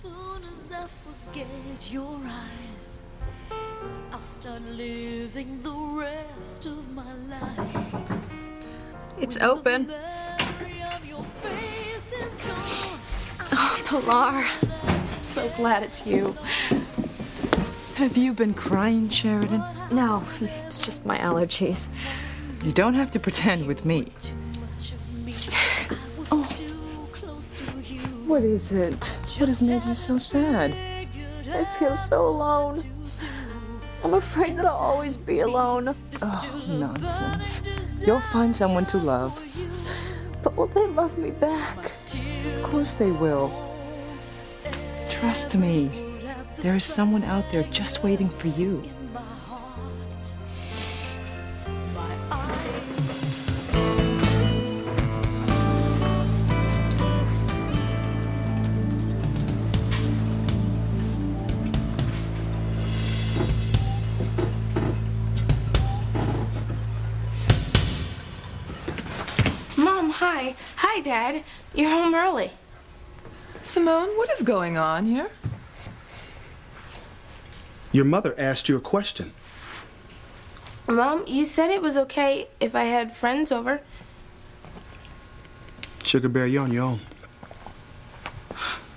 soon as I forget your eyes, I'll start living the rest of my life. It's open. Oh, Pilar, I'm so glad it's you. Have you been crying, Sheridan? No, it's just my allergies. You don't have to pretend with me. Oh. What is it? What has made you so sad? I feel so alone. I'm afraid that I'll always be alone. Oh, nonsense. You'll find someone to love. But will they love me back? Of course they will. Trust me. There is someone out there just waiting for you. Mom, hi. Hi, Dad. You're home early. Simone, what is going on here? Your mother asked you a question. Mom, you said it was okay if I had friends over. Sugar Bear, you're on your own.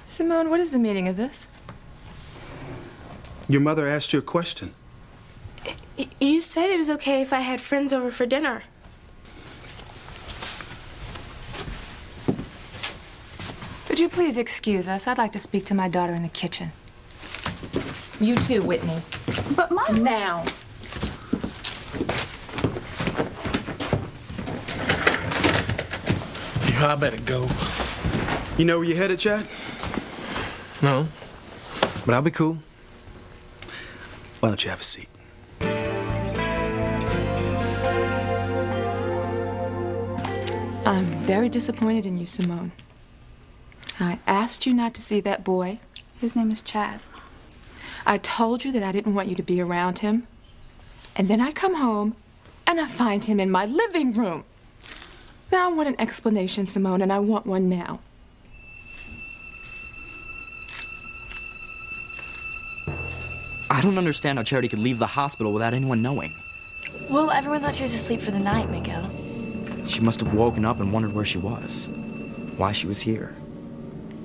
Simone, what is the meaning of this? Your mother asked you a question. You said it was okay if I had friends over for dinner. Would you please excuse us? I'd like to speak to my daughter in the kitchen. You too, Whitney. But, Mom... Now. Yeah, I better go. You know where you're headed, Chad? No, but I'll be cool. Why don't you have a seat? I'm very disappointed in you, Simone. I asked you not to see that boy. His name is Chad. I told you that I didn't want you to be around him. And then I come home and I find him in my living room. Now I want an explanation, Simone, and I want one now. I don't understand how Charity could leave the hospital without anyone knowing. Well, everyone thought she was asleep for the night, Miguel. She must have woken up and wondered where she was, why she was here.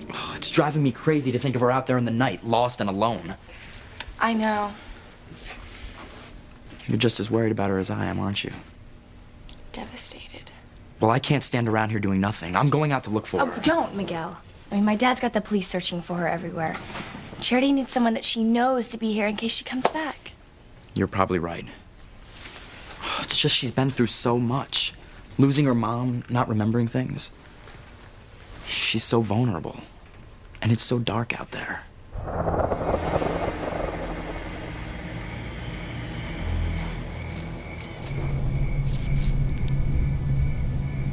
Ugh, it's driving me crazy to think of her out there in the night, lost and alone. I know. You're just as worried about her as I am, aren't you? Devastated. Well, I can't stand around here doing nothing. I'm going out to look for Oh, her. don't, Miguel. I mean, my dad's got the police searching for her everywhere. Charity needs someone that she knows to be here in case she comes back. You're probably right. It's just she's been through so much. Losing her mom, not remembering things. She's so vulnerable. And it's so dark out there.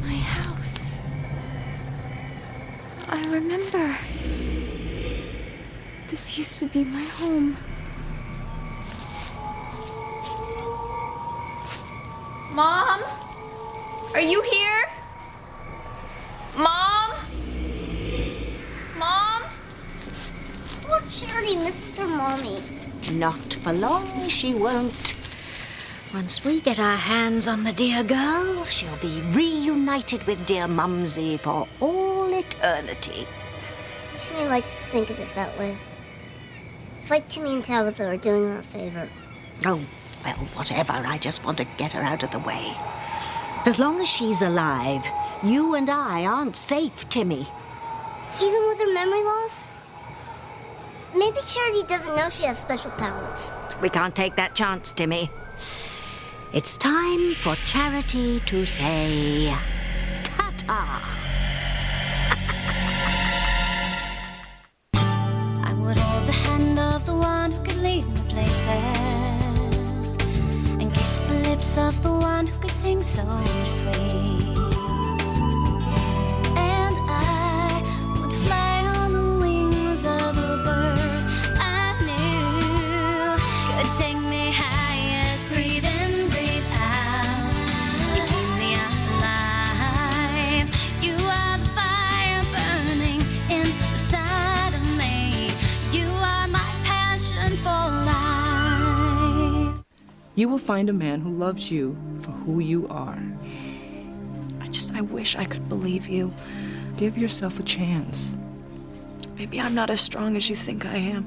My house. I remember. This used to be my home. Mom? Are you here? Mom? Mom? Poor Charity misses her mommy. Not for long, she won't. Once we get our hands on the dear girl, she'll be reunited with dear Mumsy for all eternity. Timmy likes to think of it that way. It's like Timmy and Tabitha are doing her a favor. Oh, well, whatever. I just want to get her out of the way. As long as she's alive, you and I aren't safe, Timmy. Even with her memory loss? Maybe Charity doesn't know she has special powers. We can't take that chance, Timmy. It's time for Charity to say ta-ta. I would hold the hand of the one who could lead me places and kiss the lips of the one who could sing so sweet. And I would fly on the wings of the bird I knew could take me highest. Breathe in, breathe out. You keep me alive. You are the fire burning inside of me. You will find a man who loves you for who you are. I wish I could believe you. Give yourself a chance. Maybe I'm not as strong as you think I am.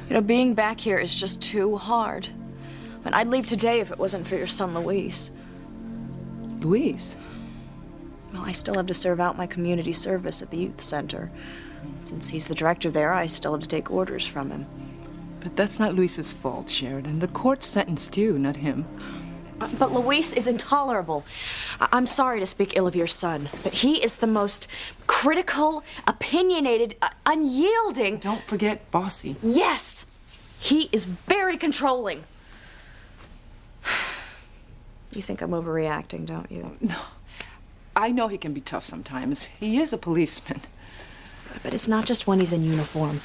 You know, being back here is just too hard. I mean, I'd leave today if it wasn't for your son, Luis. Luis? Well, I still have to serve out my community service at the youth center. Since he's the director there, I still have to take orders from him. But that's not Luis's fault, Sheridan. The court sentenced you, not him. But Luis is intolerable. I'm sorry to speak ill of your son, but he is the most critical, opinionated, unyielding... Don't forget Bossy. Yes! He is very controlling. You think I'm overreacting, don't you? No. I know he can be tough sometimes. He is a policeman. But it's not just when he's in uniform.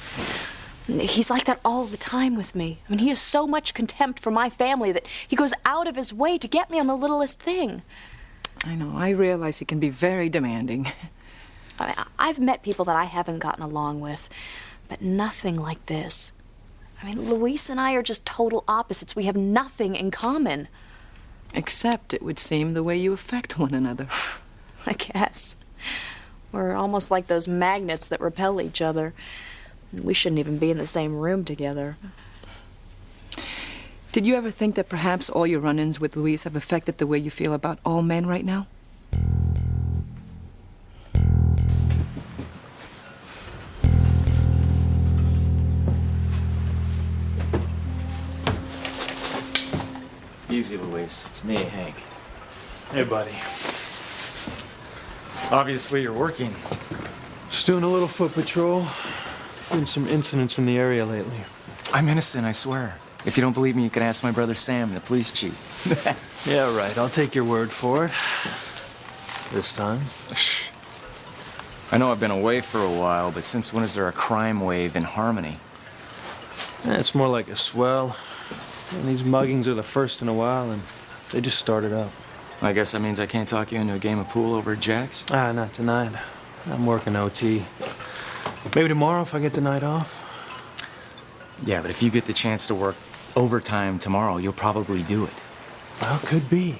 He's like that all the time with me. I mean, he has so much contempt for my family that he goes out of his way to get me on the littlest thing. I know. I realize he can be very demanding. I've met people that I haven't gotten along with, but nothing like this. I mean, Luis and I are just total opposites. We have nothing in common. Except, it would seem, the way you affect one another. I guess. We're almost like those magnets that repel each other. We shouldn't even be in the same room together. Did you ever think that perhaps all your run-ins with Luis have affected the way you feel about all men right now? Easy, Luis. It's me, Hank. Hey, buddy. Obviously, you're working. Just doing a little foot patrol. Been some incidents in the area lately. I'm innocent, I swear. If you don't believe me, you can ask my brother Sam, the police chief. Yeah, right. I'll take your word for it. This time. I know I've been away for a while, but since when is there a crime wave in Harmony? It's more like a swell. And these muggings are the first in a while, and they just started up. I guess that means I can't talk you into a game of pool over at Jack's? Not tonight. I'm working OT. Maybe tomorrow if I get the night off. Yeah, but if you get the chance to work overtime tomorrow, you'll probably do it. Well, could be.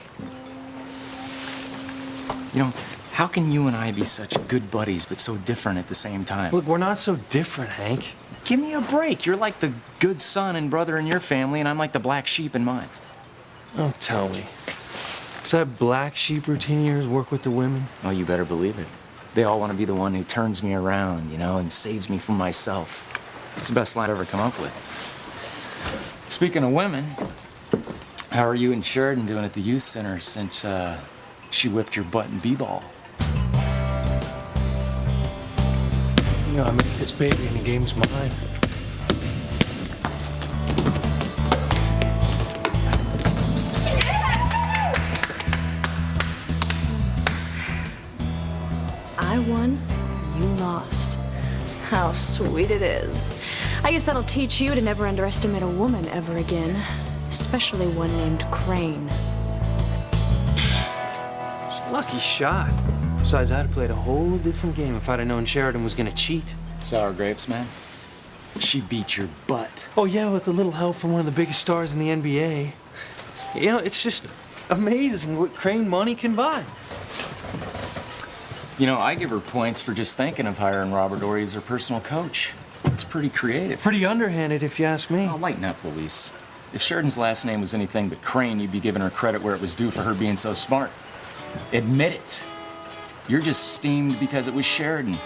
You know, how can you and I be such good buddies but so different at the same time? Look, we're not so different, Hank. Give me a break. You're like the good son and brother in your family, and I'm like the black sheep in mine. Don't tell me. Does that black sheep routine of yours work with the women? Oh, you better believe it. They all want to be the one who turns me around, you know, and saves me from myself. It's the best line I've ever come up with. Speaking of women, how are you and Sheridan doing at the youth center since she whipped your butt in b-ball? You know, I made this baby and the game's mine. I won, you lost. How sweet it is. I guess that'll teach you to never underestimate a woman ever again, especially one named Crane. Lucky shot. Besides, I'd have played a whole different game if I'd have known Sheridan was gonna cheat. Sour grapes, man. She beat your butt. Oh, yeah, with a little help from one of the biggest stars in the NBA. You know, it's just amazing what Crane money can buy. You know, I give her points for just thinking of hiring Robert Ory as her personal coach. It's pretty creative. Pretty underhanded, if you ask me. Oh, lighten up, Luis. If Sheridan's last name was anything but Crane, you'd be giving her credit where it was due for her being so smart. Admit it. You're just steamed because it was Sheridan.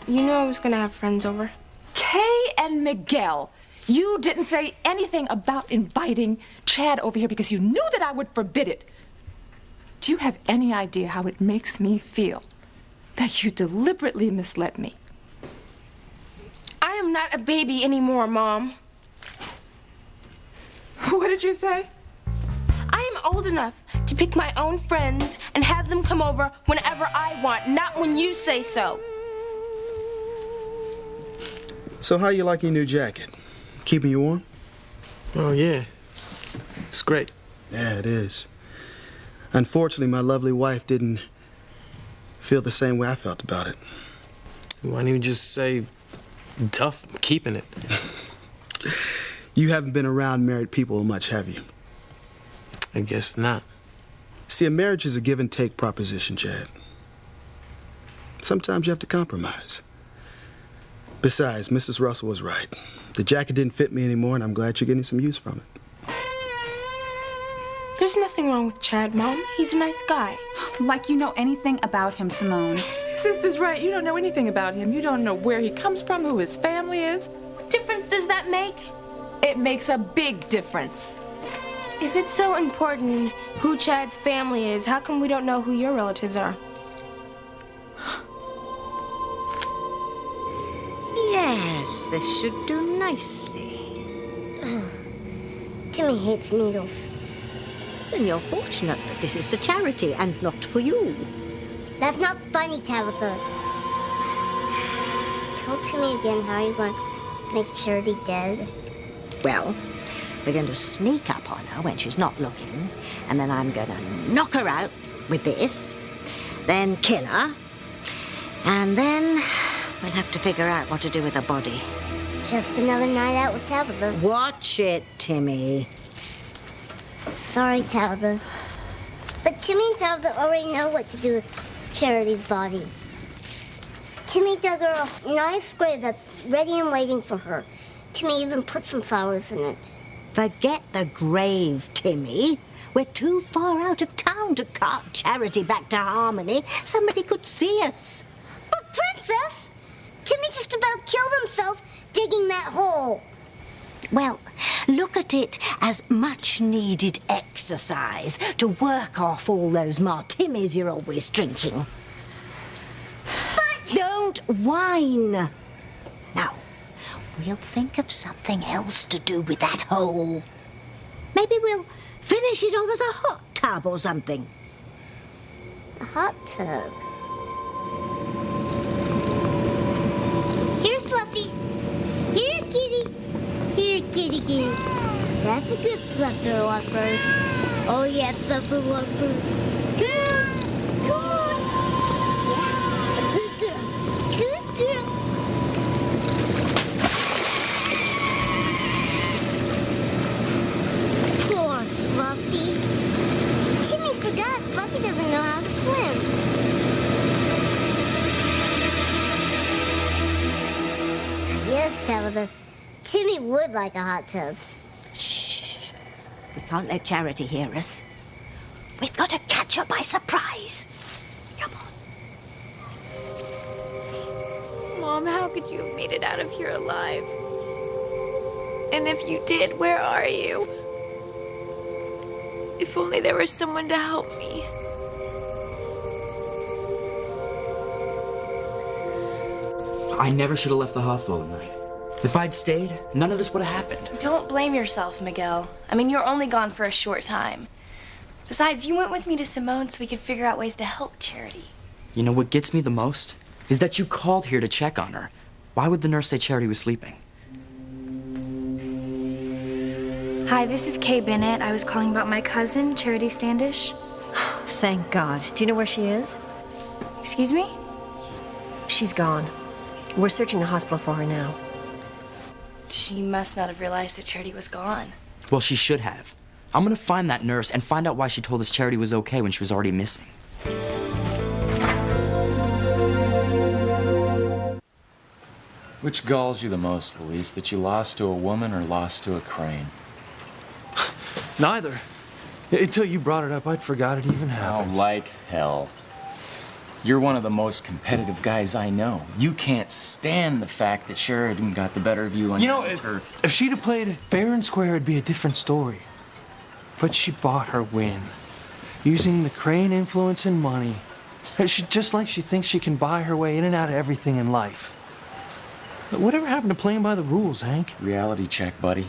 You know I was gonna have friends over. Kay and Miguel, you didn't say anything about inviting Chad over here because you knew that I would forbid it. Do you have any idea how it makes me feel that you deliberately misled me? I am not a baby anymore, Mom. What did you say? I am old enough to pick my own friends and have them come over whenever I want, not when you say so. So how you like your new jacket? Keeping you warm? Oh, yeah. It's great. Yeah, it is. Unfortunately, my lovely wife didn't feel the same way I felt about it. Why don't you just say, tough, keeping it? You haven't been around married people much, have you? I guess not. See, a marriage is a give and take proposition, Chad. Sometimes you have to compromise. Besides, Mrs. Russell was right. The jacket didn't fit me anymore, and I'm glad you're getting some use from it. There's nothing wrong with Chad, Mom. He's a nice guy. Like you know anything about him, Simone. Sister's right. You don't know anything about him. You don't know where he comes from, who his family is. What difference does that make? It makes a big difference. If it's so important who Chad's family is, how come we don't know who your relatives are? Yes, this should do nicely. Timmy hates needles. Then you're fortunate that this is for charity and not for you. That's not funny, Tabitha. Tell Timmy again how you're going to make Charity dead. Well, we're going to sneak up on her when she's not looking, and then I'm going to knock her out with this, then kill her, and then we'll have to figure out what to do with her body. Just another night out with Tabitha. Watch it, Timmy. Sorry, Tabitha. But Timmy and Tabitha already know what to do with Charity's body. Timmy dug her a nice grave that's ready and waiting for her. Timmy even put some flowers in it. Forget the grave, Timmy. We're too far out of town to cart Charity back to Harmony. Somebody could see us. But, Princess, Timmy just about killed himself digging that hole. Well, look at it as much-needed exercise to work off all those martinis you're always drinking. But don't whine. Now, we'll think of something else to do with that hole. Maybe we'll finish it off as a hot tub or something. A hot tub? Here, Fluffy. Here, Kitty. Here, Kitty, Kitty. That's a good fluffer walkers. Oh, yeah, fluffer walkers. Come on. Come on. Yeah, a good girl. Good girl. Poor Fluffy. Timmy forgot Fluffy doesn't know how to swim. Yes, Tabitha. Timmy would like a hot tub. Shh. We can't let Charity hear us. We've got to catch her by surprise. Come on. Mom, how could you have made it out of here alive? And if you did, where are you? If only there was someone to help me. I never should have left the hospital tonight. If I'd stayed, none of this would have happened. Don't blame yourself, Miguel. I mean, you're only gone for a short time. Besides, you went with me to Simone so we could figure out ways to help Charity. You know what gets me the most? Is that you called here to check on her. Why would the nurse say Charity was sleeping? Hi, this is Kay Bennett. I was calling about my cousin, Charity Standish. Thank God. Do you know where she is? Excuse me? She's gone. We're searching the hospital for her now. She must not have realized that Charity was gone. Well, she should have. I'm gonna find that nurse and find out why she told us Charity was okay when she was already missing. Which galls you the most, Luis, that you lost to a woman or lost to a crane? Neither. Until you brought it up, I'd forgot it even happened. Oh, like hell. You're one of the most competitive guys I know. You can't stand the fact that Sheridan got the better of you on your turf. If she'd have played fair and square, it'd be a different story. But she bought her win, using the crane influence and money. Just like she thinks she can buy her way in and out of everything in life. But whatever happened to playing by the rules, Hank? Reality check, buddy.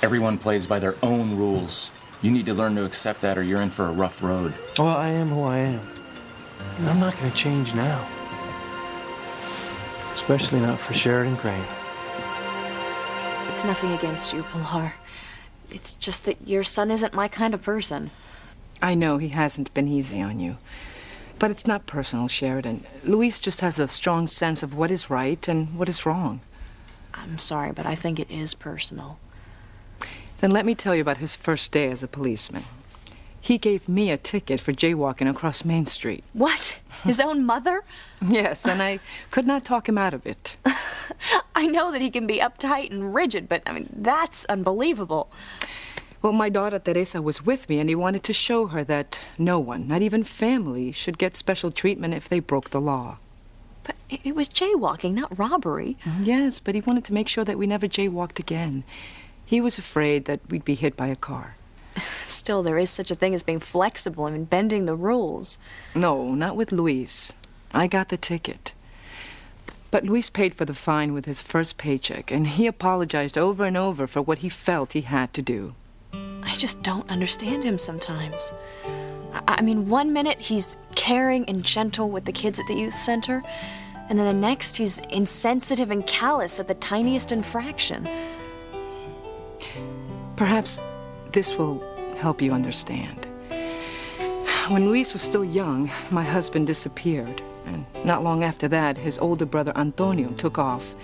Everyone plays by their own rules. You need to learn to accept that or you're in for a rough road. Well, I am who I am. And I'm not going to change now. Especially not for Sheridan Crane. It's nothing against you, Pilar. It's just that your son isn't my kind of person. I know he hasn't been easy on you. But it's not personal, Sheridan. Luis just has a strong sense of what is right and what is wrong. I'm sorry, but I think it is personal. Then let me tell you about his first day as a policeman. He gave me a ticket for jaywalking across Main Street. What? His own mother? Yes, and I could not talk him out of it. I know that he can be uptight and rigid, but I mean, that's unbelievable. Well, my daughter Teresa was with me, and he wanted to show her that no one, not even family, should get special treatment if they broke the law. But it was jaywalking, not robbery. Yes, but he wanted to make sure that we never jaywalked again. He was afraid that we'd be hit by a car. Still, there is such a thing as being flexible, I mean, bending the rules. No, not with Luis. I got the ticket. But Luis paid for the fine with his first paycheck, and he apologized over and over for what he felt he had to do. I just don't understand him sometimes. I mean, one minute he's caring and gentle with the kids at the youth center, and then the next he's insensitive and callous at the tiniest infraction. Perhaps this will help you understand. When Luis was still young, my husband disappeared. And not long after that, his older brother Antonio took off.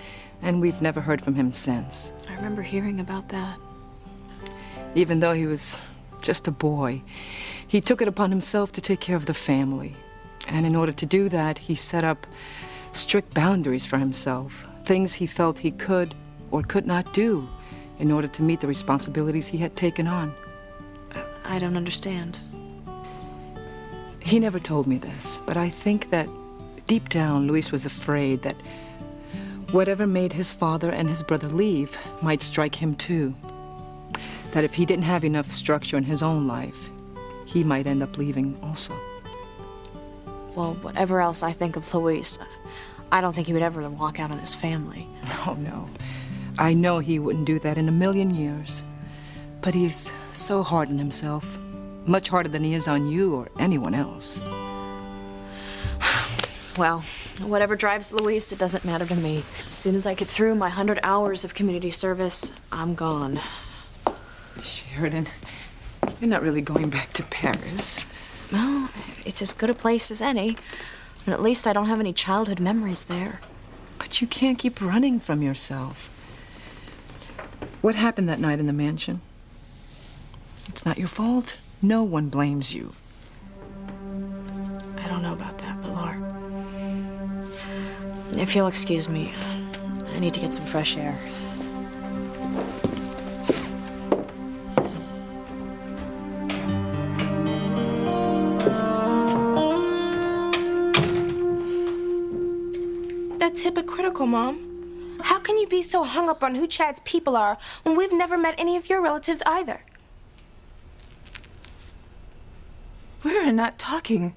And we've never heard from him since. I remember hearing about that. Even though he was just a boy, he took it upon himself to take care of the family. And in order to do that, he set up strict boundaries for himself. Things he felt he could or could not do in order to meet the responsibilities he had taken on. I don't understand. He never told me this, but I think that deep down, Luis was afraid that whatever made his father and his brother leave might strike him too. That if he didn't have enough structure in his own life, he might end up leaving also. Well, whatever else I think of Luis, I don't think he would ever walk out on his family. Oh, no. I know he wouldn't do that in a million years. But he's so hard on himself. Much harder than he is on you or anyone else. Well, whatever drives Luis, it doesn't matter to me. As soon as I get through my 100 hours of community service, I'm gone. Sheridan, you're not really going back to Paris. Well, it's as good a place as any. And at least I don't have any childhood memories there. But you can't keep running from yourself. What happened that night in the mansion? It's not your fault. No one blames you. I don't know about that, but Laura, if you'll excuse me, I need to get some fresh air. That's hypocritical, Mom. How can you be so hung up on who Chad's people are when we've never met any of your relatives either? We're not talking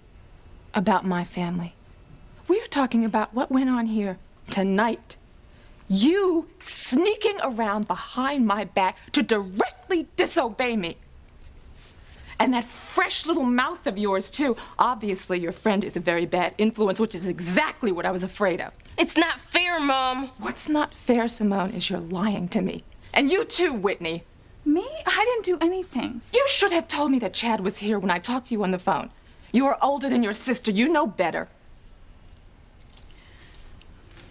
about my family. We're talking about what went on here tonight. You sneaking around behind my back to directly disobey me. And that fresh little mouth of yours, too. Obviously, your friend is a very bad influence, which is exactly what I was afraid of. It's not fair, Mom. What's not fair, Simone, is you're lying to me. And you too, Whitney. Me? I didn't do anything. You should have told me that Chad was here when I talked to you on the phone. You are older than your sister. You know better.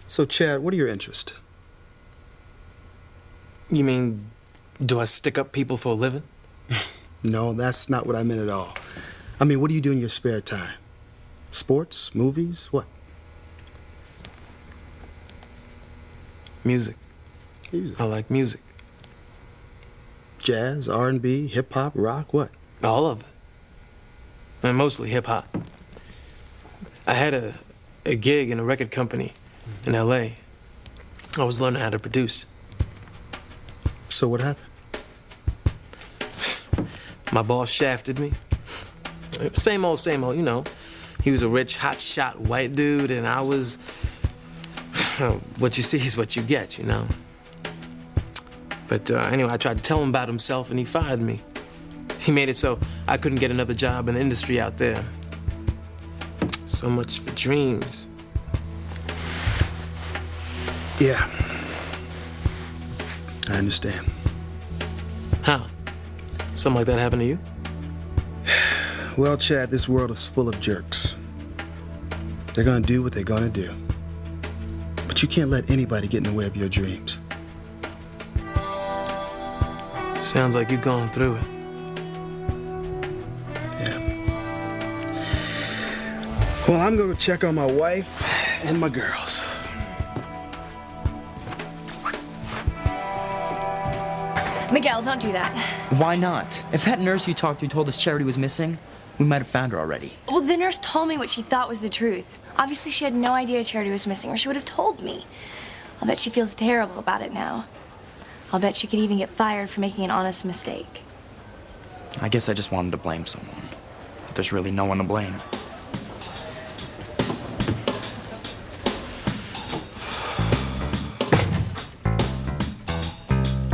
So, Chad, what are your interests? You mean, do I stick up people for a living? No, that's not what I meant at all. I mean, what do you do in your spare time? Sports? Movies? What? Music. Music. I like music. Jazz, R&B, hip-hop, rock, what? All of it. And mostly hip-hop. I had a gig in a record company in L.A. I was learning how to produce. So what happened? My boss shafted me. Same old, you know. He was a rich, hotshot white dude, and I was... what you see is what you get, you know. But anyway, I tried to tell him about himself, and he fired me. He made it so I couldn't get another job in the industry out there. So much for dreams. Yeah. I understand. How? Something like that happened to you? Well, Chad, this world is full of jerks. They're gonna do what they're gonna do. But you can't let anybody get in the way of your dreams. Sounds like you've gone through it. Yeah. Well, I'm gonna check on my wife and my girls. Miguel, don't do that. Why not? If that nurse you talked to told us Charity was missing, we might have found her already. Well, the nurse told me what she thought was the truth. Obviously, she had no idea Charity was missing, or she would have told me. I'll bet she feels terrible about it now. I'll bet she could even get fired for making an honest mistake. I guess I just wanted to blame someone. But there's really no one to blame.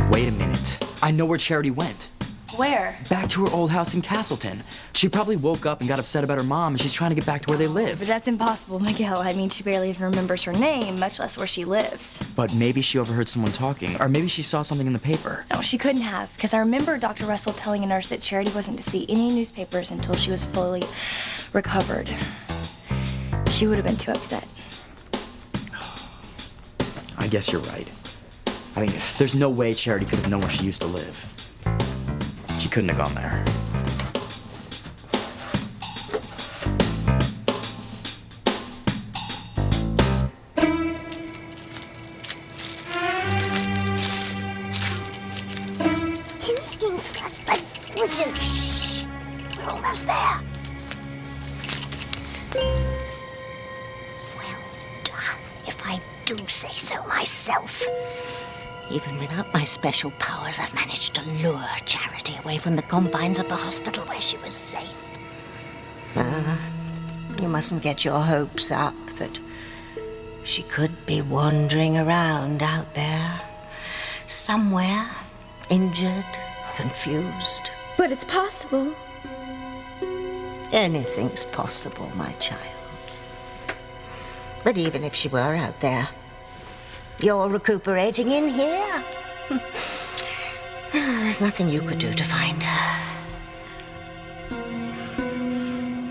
Wait a minute. I know where Charity went. Where? Back to her old house in Castleton. She probably woke up and got upset about her mom, and she's trying to get back to where they live. But that's impossible, Miguel. I mean, she barely even remembers her name, much less where she lives. But maybe she overheard someone talking, or maybe she saw something in the paper. No, she couldn't have, because I remember Dr. Russell telling a nurse that Charity wasn't to see any newspapers until she was fully recovered. She would have been too upset. I guess you're right. I mean, there's no way Charity could have known where she used to live. She couldn't have gone there. Shh. We're almost there. Well done, if I do say so myself. Even without my special powers, I've managed to lure Charity away from the confines of the hospital where she was safe. You mustn't get your hopes up that she could be wandering around out there, somewhere, injured, confused. But it's possible. Anything's possible, my child. But even if she were out there, you're recuperating in here. There's nothing you could do to find her.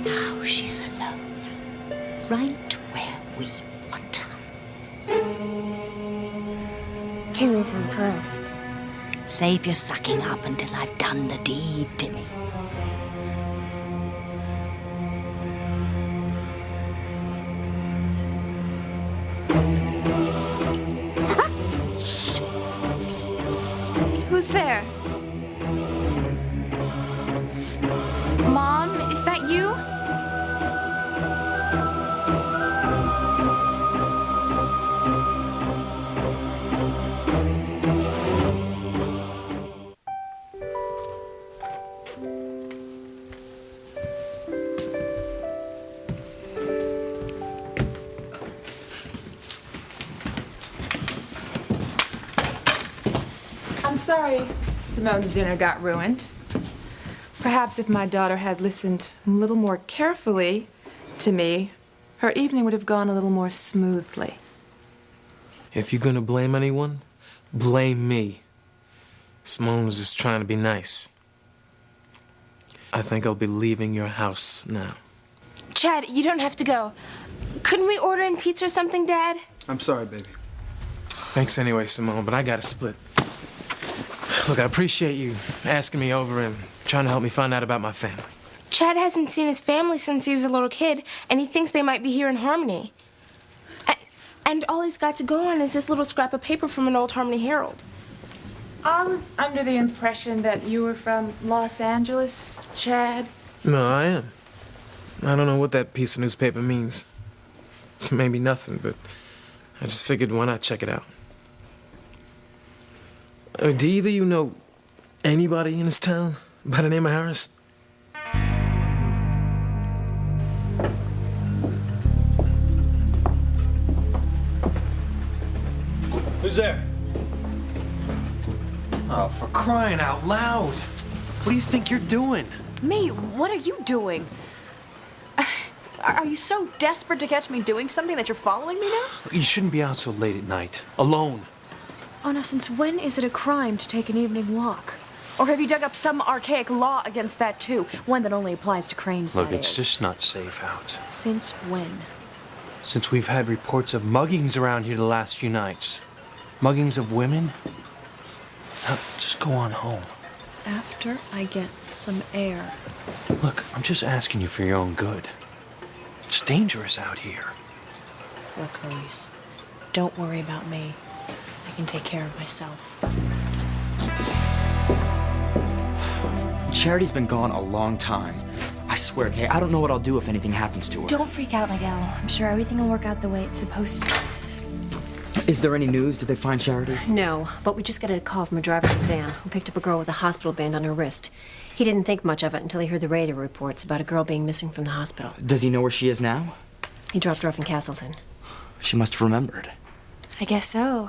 Now she's alone, right where we want her. Timmy's impressed. Save your sucking up until I've done the deed, Timmy. Who's there? Mom, is that you? I'm sorry Simone's dinner got ruined. Perhaps if my daughter had listened a little more carefully to me, her evening would have gone a little more smoothly. If you're gonna blame anyone, blame me. Simone was just trying to be nice. I think I'll be leaving your house now. Chad, you don't have to go. Couldn't we order in pizza or something, Dad? I'm sorry, baby. Thanks anyway, Simone, but I gotta split. Look, I appreciate you asking me over and trying to help me find out about my family. Chad hasn't seen his family since he was a little kid, and he thinks they might be here in Harmony. And all he's got to go on is this little scrap of paper from an old Harmony Herald. I was under the impression that you were from Los Angeles, Chad. No, I am. I don't know what that piece of newspaper means. Maybe nothing, but I just figured why not check it out. Do either of you know anybody in this town by the name of Harris? Who's there? Oh, for crying out loud. What do you think you're doing? Me? What are you doing? Are you so desperate to catch me doing something that you're following me now? You shouldn't be out so late at night, alone. Anna, since when is it a crime to take an evening walk? Or have you dug up some archaic law against that too? One that only applies to cranes, Look, that it's is. just not safe out. Since when? Since we've had reports of muggings around here the last few nights. Muggings of women? Now, just go on home. After I get some air. Look, I'm just asking you for your own good. It's dangerous out here. Look, Luis, don't worry about me. I can take care of myself. Charity's been gone a long time. I swear, Kay, I don't know what I'll do if anything happens to her. Don't freak out, Miguel. I'm sure everything will work out the way it's supposed to. Is there any news? Did they find Charity? No, but we just got a call from a driver of the van who picked up a girl with a hospital band on her wrist. He didn't think much of it until he heard the radio reports about a girl being missing from the hospital. Does he know where she is now? He dropped her off in Castleton. She must have remembered. I guess so.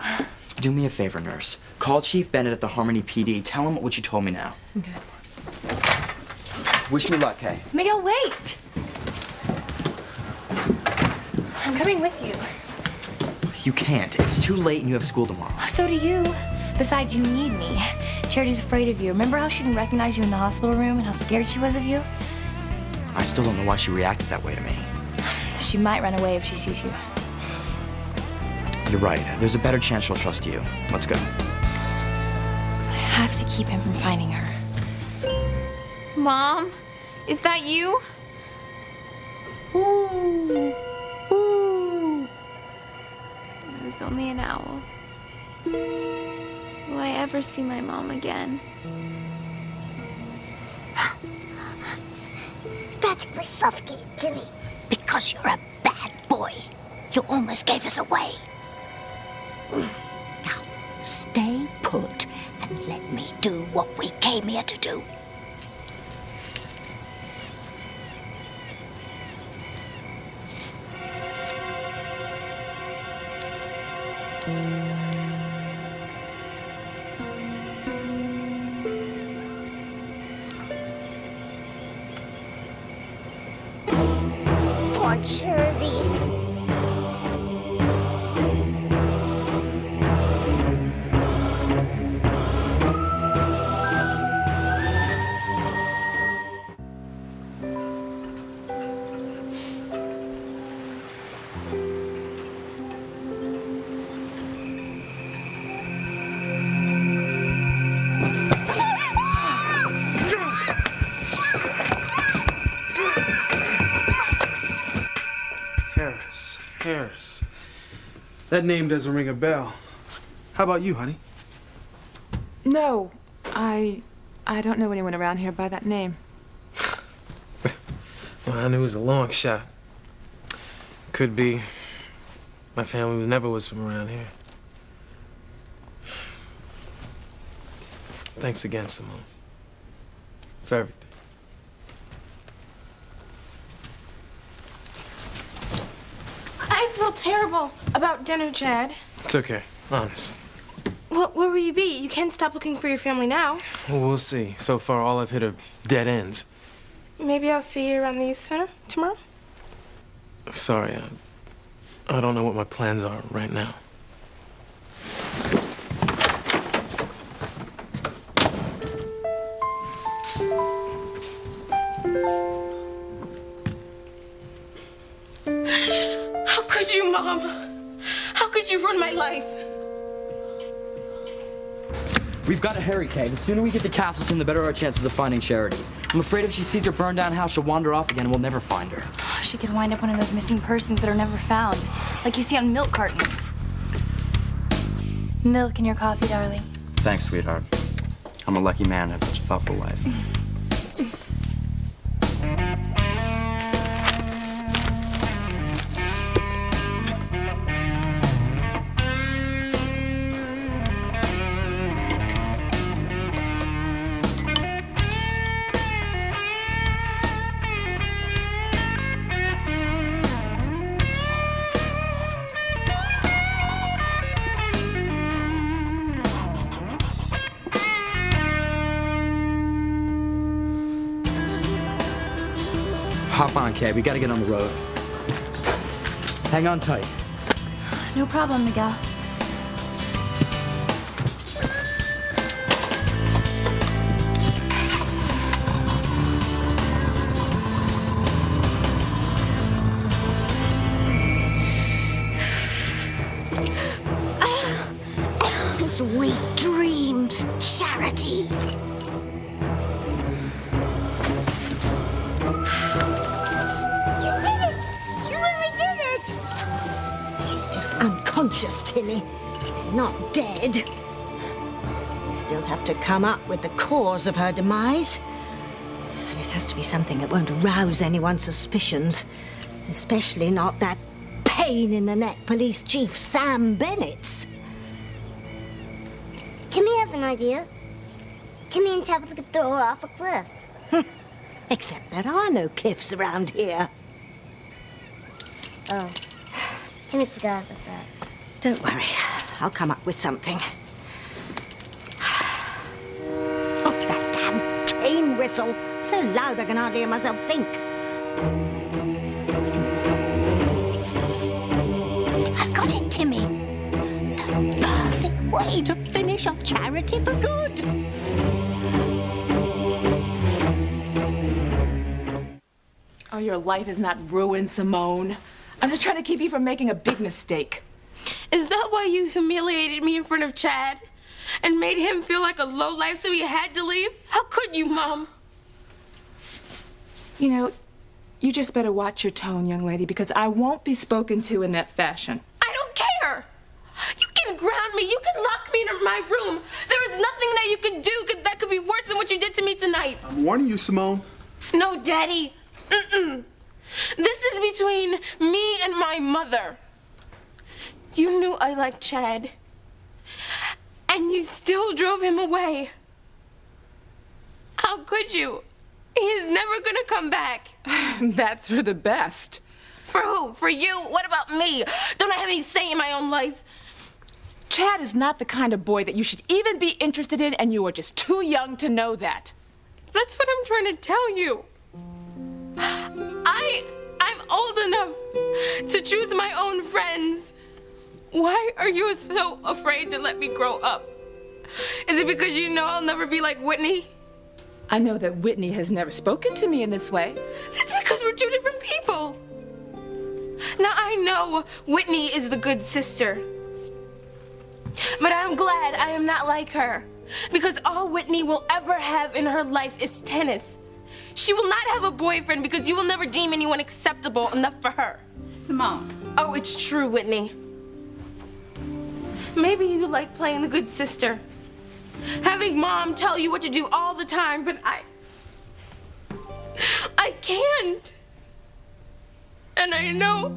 Do me a favor, nurse. Call Chief Bennett at the Harmony PD. Tell him what you told me now. Okay. Wish me luck, Kay. Miguel, wait! I'm coming with you. You can't. It's too late and you have school tomorrow. So do you. Besides, you need me. Charity's afraid of you. Remember how she didn't recognize you in the hospital room and how scared she was of you? I still don't know why she reacted that way to me. She might run away if she sees you. You're right. There's a better chance she'll trust you. Let's go. I have to keep him from finding her. Mom, is that you? Ooh. Ooh. It was only an owl. Will I ever see my mom again? Practically suffocated Jimmy. Because you're a bad boy. You almost gave us away. Now, stay put and let me do what we came here to do. Poor Charity. Harris. That name doesn't ring a bell. How about you, honey? No, I don't know anyone around here by that name. Well, I knew it was a long shot. Could be. My family never was from around here. Thanks again, Simone. For everything. I feel terrible about dinner, Chad. It's okay. Honest. Well, where will you be? You can't stop looking for your family now. Well, we'll see. So far, all I've hit are dead ends. Maybe I'll see you around the youth center tomorrow. Sorry, I don't know what my plans are right now. How could you, Mom? How could you ruin my life? We've got to hurry, Kay. The sooner we get to Castleton, the better our chances of finding Charity. I'm afraid if she sees her burned down house, she'll wander off again and we'll never find her. She could wind up one of those missing persons that are never found, like you see on milk cartons. Milk in your coffee, darling. Thanks, sweetheart. I'm a lucky man to have such a thoughtful wife. Hop on, Kay. We gotta get on the road. Hang on tight. No problem, Miguel. Sweet dreams, Charity. conscious, Timmy. Not dead. We still have to come up with the cause of her demise. And it has to be something that won't arouse anyone's suspicions. Especially not that pain-in-the-neck police chief Sam Bennett's. Timmy has an idea. Timmy and Tabitha could throw her off a cliff. Except there are no cliffs around here. Oh. Timmy forgot about that. Don't worry. I'll come up with something. Oh, that damn train whistle. So loud I can hardly hear myself think. I've got it, Timmy. The perfect way to finish off charity for good. Oh, your life is not ruined, Simone. I'm just trying to keep you from making a big mistake. Is that why you humiliated me in front of Chad? And made him feel like a lowlife so he had to leave? How could you, Mom? You know, you just better watch your tone, young lady, because I won't be spoken to in that fashion. I don't care! You can ground me, you can lock me in my room. There is nothing that you could do that could be worse than what you did to me tonight. I'm warning you, Simone. No, Daddy. Mm-mm. This is between me and my mother. You knew I liked Chad. And you still drove him away. How could you? He's never gonna come back. That's for the best. For who? For you? What about me? Don't I have any say in my own life? Chad is not the kind of boy that you should even be interested in, and you are just too young to know that. That's what I'm trying to tell you. I'm old enough to choose my own friends. Why are you so afraid to let me grow up? Is it because you know I'll never be like Whitney? I know that Whitney has never spoken to me in this way. That's because we're two different people. Now I know Whitney is the good sister. But I'm glad I am not like her. Because all Whitney will ever have in her life is tennis. She will not have a boyfriend because you will never deem anyone acceptable enough for her. Simone. Oh, it's true, Whitney. Maybe you like playing the good sister. Having Mom tell you what to do all the time, but I can't. And I know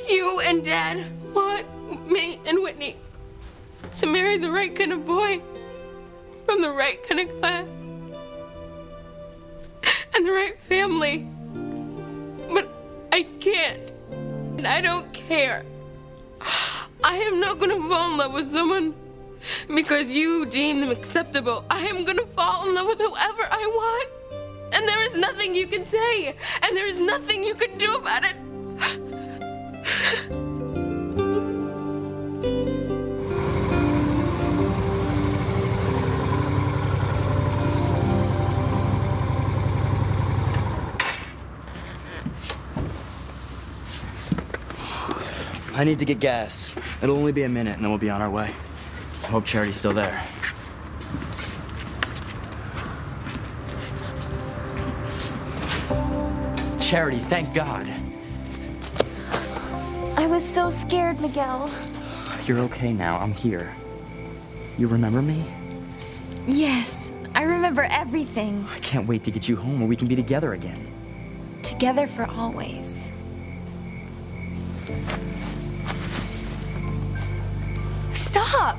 you and Dad want me and Whitney to marry the right kind of boy from the right kind of class and the right family. But I can't. And I don't care. I am not gonna fall in love with someone because you deem them acceptable. I am gonna fall in love with whoever I want. And there is nothing you can say. And there is nothing you can do about it. I need to get gas. It'll only be a minute, and then we'll be on our way. I hope Charity's still there. Charity, thank God. I was so scared, Miguel. You're okay now. I'm here. You remember me? Yes, I remember everything. I can't wait to get you home where we can be together again. Together for always. Stop!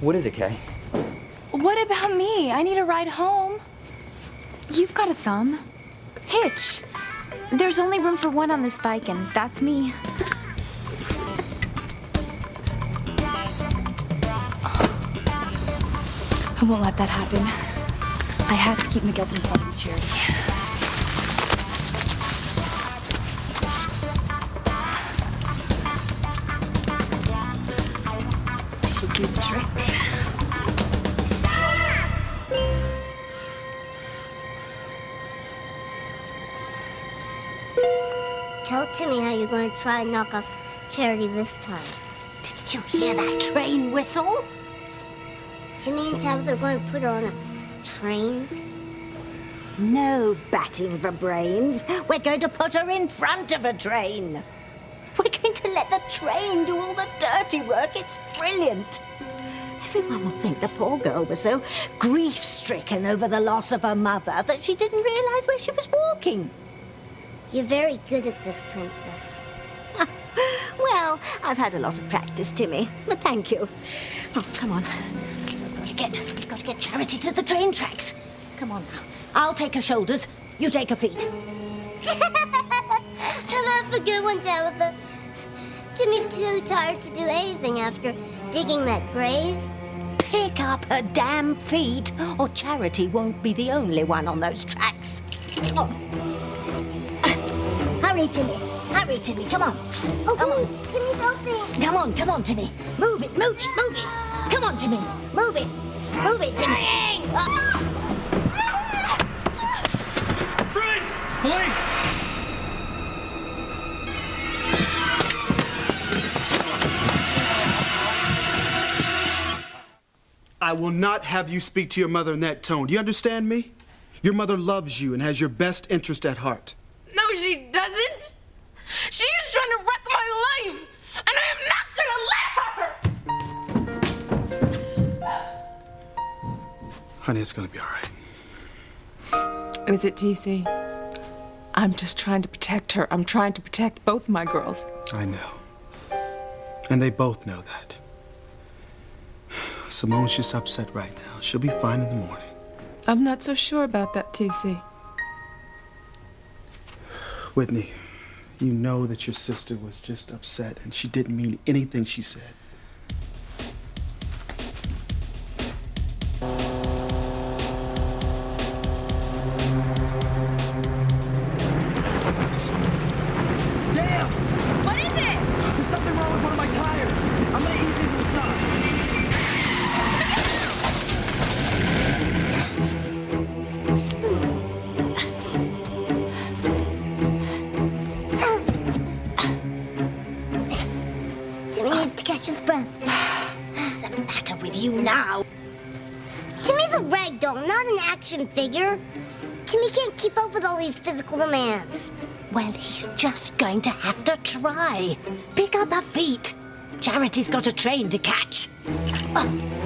What is it, Kay? What about me? I need a ride home. You've got a thumb. Hitch. There's only room for one on this bike, and that's me. I won't let that happen. I have to keep Miguel from calling Charity. Should do the trick. Tell Timmy how you're going to try and knock off Charity this time. Did you hear that train whistle? Timmy and Tabitha are going to put her on a train. No batting for brains. We're going to put her in front of a train. We're going to let the train do all the dirty work. It's brilliant. Everyone will think the poor girl was so grief-stricken over the loss of her mother that she didn't realize where she was walking. You're very good at this, Princess. Well, I've had a lot of practice, Timmy, but thank you. Oh, come on. We've got to get Charity to the train tracks. Come on now. I'll take her shoulders. You take her feet. That's a good one, Tabitha. Timmy's too tired to do anything after digging that grave. Pick up her damn feet, or Charity won't be the only one on those tracks. Oh. Hurry, Timmy. Hurry, Timmy. Come on. Come on. Timmy's helping. Come on, Timmy. Move it. Come on, Timmy. Move it, Timmy. Freeze! Police! I will not have you speak to your mother in that tone. Do you understand me? Your mother loves you and has your best interest at heart. No, she doesn't. She is trying to wreck my life, and I am not gonna let her. Honey, it's gonna be all right. Is it, TC? I'm just trying to protect her. I'm trying to protect both my girls. I know. And they both know that. Simone's just upset right now. She'll be fine in the morning. I'm not so sure about that, TC. Whitney, you know that your sister was just upset and she didn't mean anything she said. Damn! What is it? There's something wrong with one of my tires. I'm gonna ease into the stop. Timmy needs to catch his breath. What's the matter with you now? Timmy's a rag doll, not an action figure. Timmy can't keep up with all these physical demands. Well, he's just going to have to try. Pick up her feet. Charity's got a train to catch. Oh.